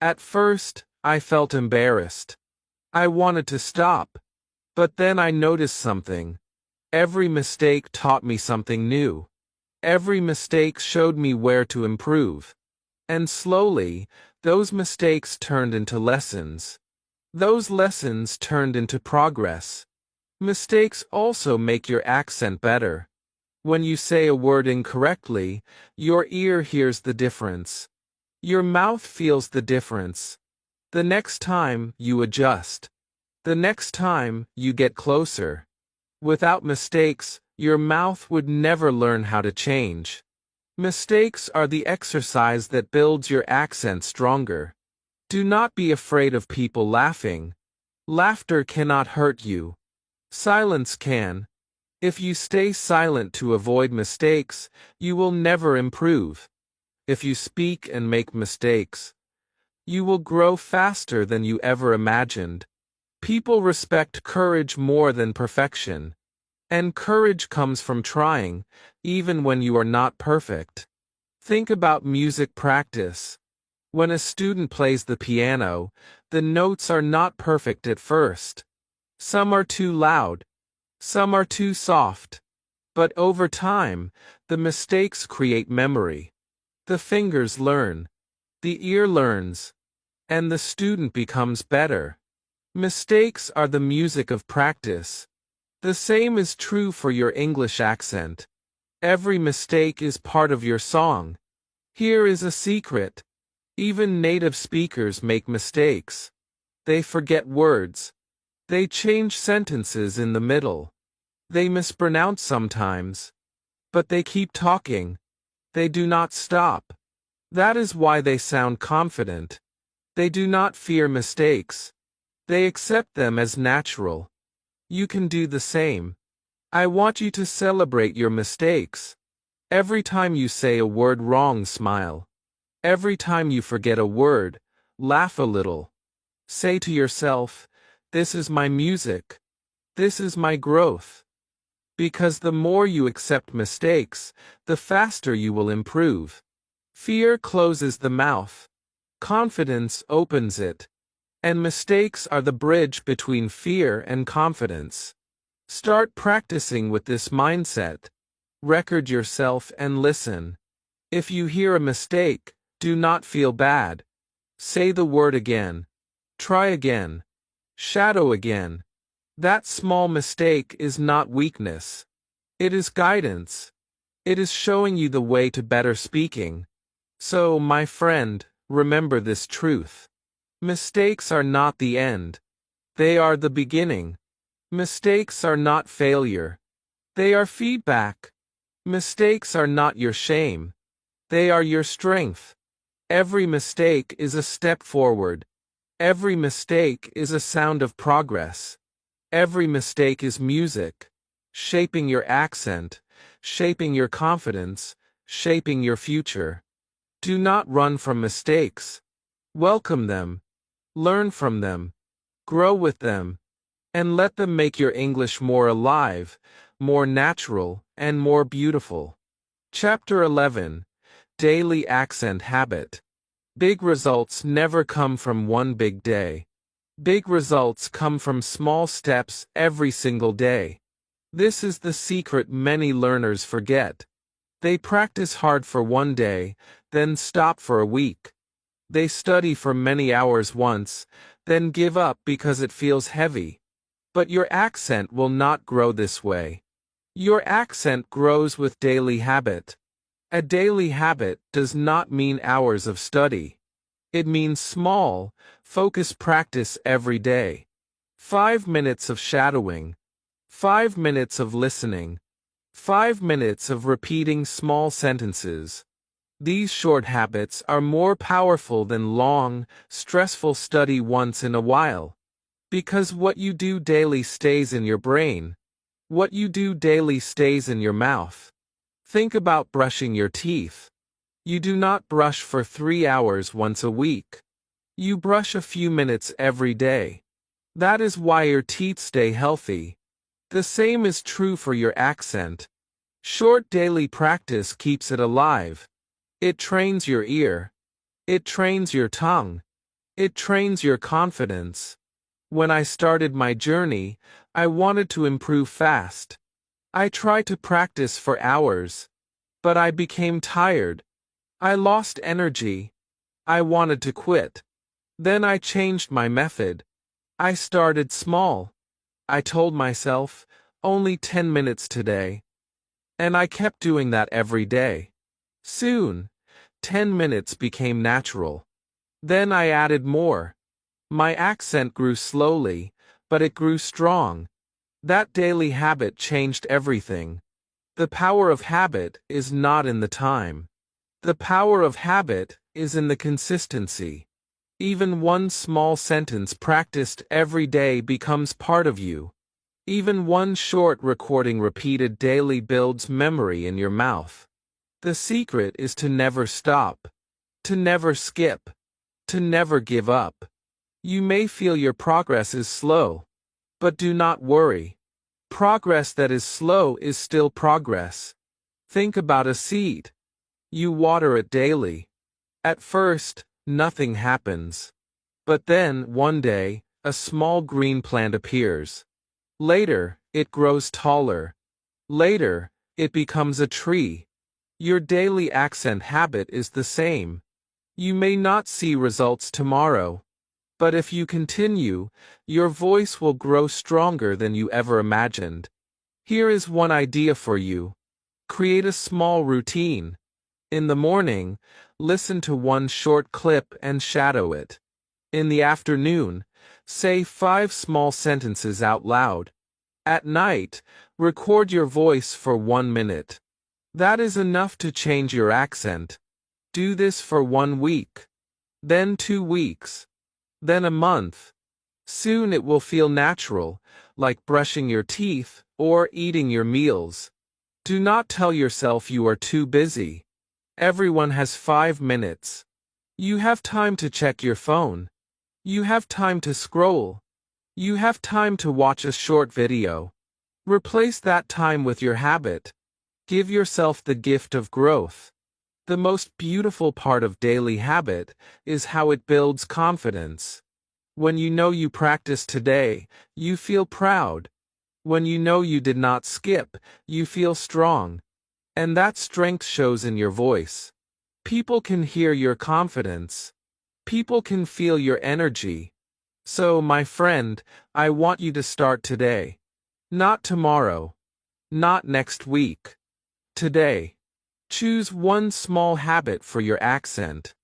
At first, I felt embarrassed. I wanted to stop. But then I noticed something. Every mistake taught me something new. Every mistake showed me where to improve. And slowly, those mistakes turned into lessons. Those lessons turned into progress. Mistakes also make your accent better. When you say a word incorrectly, your ear hears the difference. Your mouth feels the difference. The next time, you adjust. The next time, you get closer. Without mistakes, your mouth would never learn how to change. Mistakes are the exercise that builds your accent stronger. Do not be afraid of people laughing. Laughter cannot hurt you. Silence can. If you stay silent to avoid mistakes, you will never improve. If you speak and make mistakes, You will grow faster than you ever imagined. People respect courage more than perfection. And courage comes from trying, even when you are not perfect. Think about music practice. When a student plays the piano, the notes are not perfect at first. Some are too loud. Some are too soft. But over time, the mistakes create memory. The fingers learn. The ear learns. And the student becomes better. Mistakes are the music of practice. The same is true for your English accent. Every mistake is part of your song. Here is a secret. Even native speakers make mistakes. They forget words. They change sentences in the middle. They mispronounce sometimes. But they keep talking. They do not stop. That is why they sound confident. They do not fear mistakes. They accept them as natural. You can do the same. I want you to celebrate your mistakes. Every time you say a word wrong, smile. Every time you forget a word, laugh a little. Say to yourself, "This is my music. This is my growth." Because the more you accept mistakes, the faster you will improve. Fear closes the mouth. Confidence opens it. And mistakes are the bridge between fear and confidence. Start practicing with this mindset. Record yourself and listen. If you hear a mistake, do not feel bad. Say the word again. Try again. Shadow again. That small mistake is not weakness. It is guidance. It is showing you the way to better speaking. So, my friend, remember this truth. Mistakes are not the end. They are the beginning. Mistakes are not failure. They are feedback. Mistakes are not your shame. They are your strength. Every mistake is a step forward. Every mistake is a sound of progress. Every mistake is music, shaping your accent, shaping your confidence, shaping your future. Do not run from mistakes. Welcome them. Learn from them. Grow with them. And let them make your English more alive, more natural, and more beautiful. Chapter 11. Daily Accent Habit. Big results never come from one big day. Big results come from small steps every single day. This is the secret many learners forget. They practice hard for one day, then stop for a week. They study for many hours once, then give up because it feels heavy. But your accent will not grow this way. Your accent grows with daily habit. A daily habit does not mean hours of study. It means small, focused practice every day. 5 minutes of shadowing. 5 minutes of listening. 5 minutes of repeating small sentences. These short habits are more powerful than long, stressful study once in a while. Because what you do daily stays in your brain. What you do daily stays in your mouth. Think about brushing your teeth. You do not brush for 3 hours once a week. You brush a few minutes every day. That is why your teeth stay healthy. The same is true for your accent. Short daily practice keeps it alive. It trains your ear. It trains your tongue. It trains your confidence. When I started my journey, I wanted to improve fast. I tried to practice for hours. But I became tired. I lost energy. I wanted to quit. Then I changed my method. I started small. I told myself, only 10 minutes today. And I kept doing that every day. Soon, 10 minutes became natural. Then I added more. My accent grew slowly, but it grew strong. That daily habit changed everything. The power of habit is not in the time. The power of habit is in the consistency. Even one small sentence practiced every day becomes part of you. Even one short recording repeated daily builds memory in your mouth. The secret is to never stop. To never skip. to never give up. You may feel your progress is slow, but do not worry. Progress that is slow is still progress. Think about a seed. You water it daily. At first, nothing happens. But then, one day, a small green plant appears. Later, it grows taller. Later, it becomes a tree. Your daily accent habit is the same. You may not see results tomorrow, but if you continue, your voice will grow stronger than you ever imagined. Here is one idea for you. Create a small routine. In the morning, listen to one short clip and shadow it. In the afternoon, say 5 small sentences out loud. At night, record your voice for 1 minute. That is enough to change your accent. Do this for 1 week, then 2 weeks, then a month. Soon it will feel natural, like brushing your teeth or eating your meals. Do not tell yourself you are too busy. Everyone has 5 minutes. You have time to check your phone. You have time to scroll. You have time to watch a short video. Replace that time with your habit. Give yourself the gift of growth. The most beautiful part of daily habit is how it builds confidence. When you know you practiced today, you feel proud. When you know you did not skip, you feel strong. And that strength shows in your voice. People can hear your confidence. People can feel your energy. So, my friend, I want you to start today. Not tomorrow. Not next week. Today. Choose one small habit for your accent.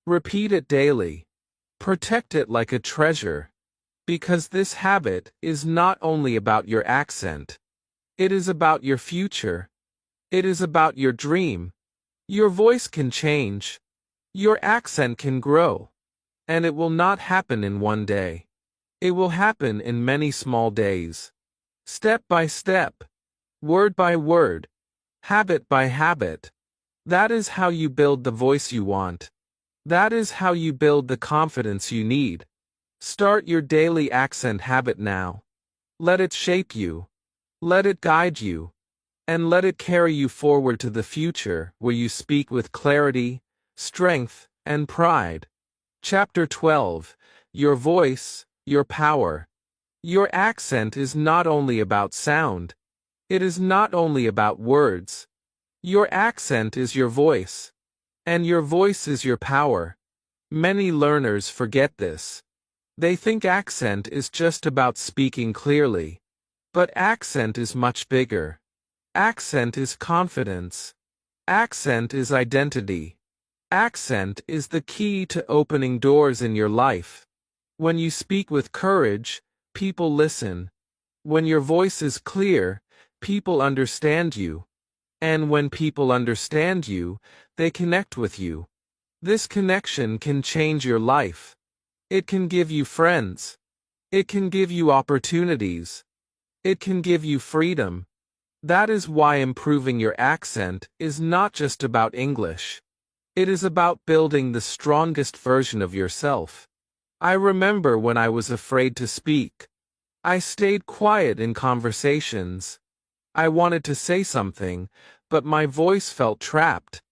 Repeat it daily. Protect it like a treasure. Because this habit is not only about your accent. It is about your future. It is about your dream. Your voice can change. Your accent can grow. And it will not happen in one day. It will happen in many small days. Step by step. Word by word. Habit by habit. That is how you build the voice you want. That is how you build the confidence you need. Start your daily accent habit now. Let it shape you. Let it guide you. And let it carry you forward to the future where you speak with clarity, strength, and pride. Chapter 12. Your voice, your power. Your accent is not only about sound. It is not only about words. Your accent is your voice. And your voice is your power. Many learners forget this. They think accent is just about speaking clearly. But accent is much bigger. Accent is confidence. Accent is identity. Accent is the key to opening doors in your life. When you speak with courage, people listen. When your voice is clear, people understand you. And when people understand you, they connect with you. This connection can change your life. It can give you friends. It can give you opportunities. It can give you freedom. That is why improving your accent is not just about English. It is about building the strongest version of yourself. I remember when I was afraid to speak. I stayed quiet in conversations. I wanted to say something, but my voice felt trapped.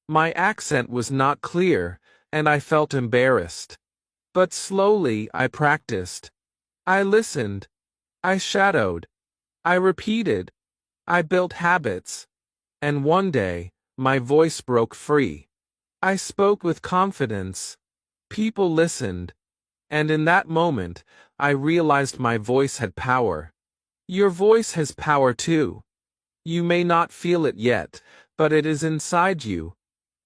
My accent was not clear, and I felt embarrassed. But slowly I practiced. I listened. I shadowed. I repeated. I built habits. And one day, my voice broke free. I spoke with confidence. People listened. And in that moment, I realized my voice had power. Your voice has power too. You may not feel it yet, but it is inside you.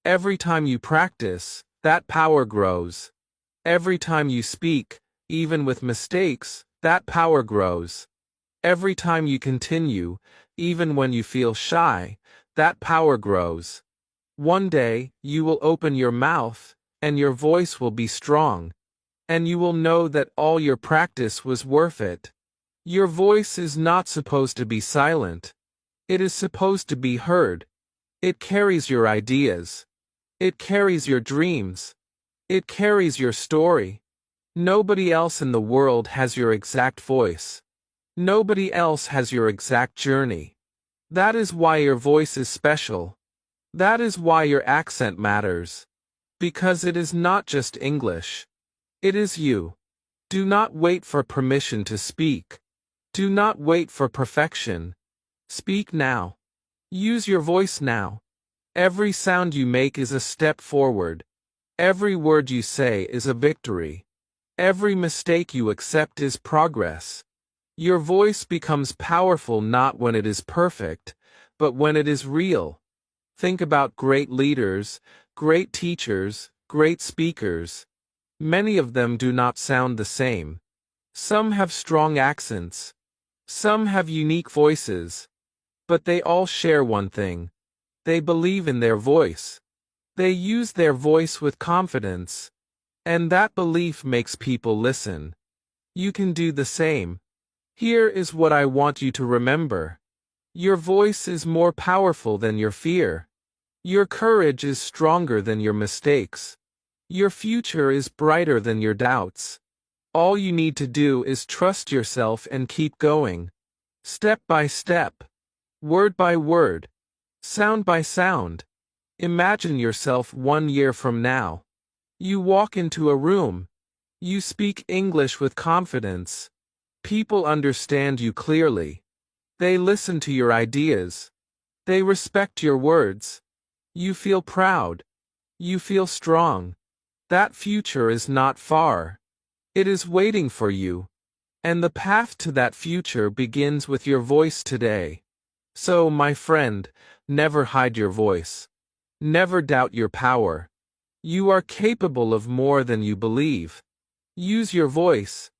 Every time you practice, that power grows. Every time you speak, even with mistakes, that power grows. Every time you continue, even when you feel shy, that power grows. One day, you will open your mouth, and your voice will be strong. And you will know that all your practice was worth it. Your voice is not supposed to be silent. It is supposed to be heard. It carries your ideas. It carries your dreams. It carries your story. Nobody else in the world has your exact voice. Nobody else has your exact journey. That is why your voice is special. That is why your accent matters. Because it is not just English. It is you. Do not wait for permission to speak. Do not wait for perfection. Speak now. Use your voice now. Every sound you make is a step forward. Every word you say is a victory. Every mistake you accept is progress. Your voice becomes powerful not when it is perfect, but when it is real. Think about great leaders, great teachers, great speakers. Many of them do not sound the same. Some have strong accents. Some have unique voices. But they all share one thing. They believe in their voice. They use their voice with confidence. And that belief makes people listen. You can do the same. Here is what I want you to remember. Your voice is more powerful than your fear. Your courage is stronger than your mistakes. Your future is brighter than your doubts. All you need to do is trust yourself and keep going. Step by step. Word by word. Sound by sound. Imagine yourself 1 year from now. You walk into a room. You speak English with confidence. People understand you clearly. They listen to your ideas. They respect your words. You feel proud. You feel strong. That future is not far. It is waiting for you. And the path to that future begins with your voice today. So, my friend, never hide your voice. Never doubt your power. You are capable of more than you believe. Use your voice.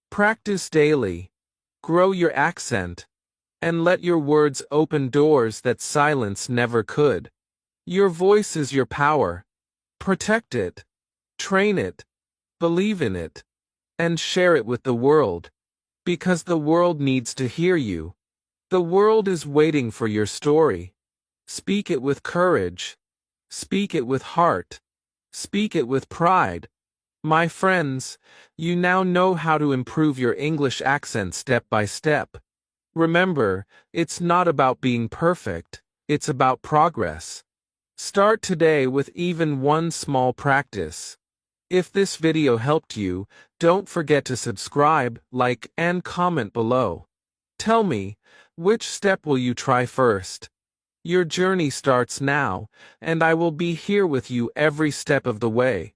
Practice daily. Grow your accent. And let your words open doors that silence never could. Your voice is your power. Protect it. Train it. Believe in it. And share it with the world. Because the world needs to hear you. The world is waiting for your story. Speak it with courage. Speak it with heart. Speak it with pride. My friends, you now know how to improve your English accent step by step. Remember, it's not about being perfect, it's about progress. Start today with even one small practice. If this video helped you, don't forget to subscribe, like, and comment below. Tell me, which step will you try first? Your journey starts now, and I will be here with you every step of the way.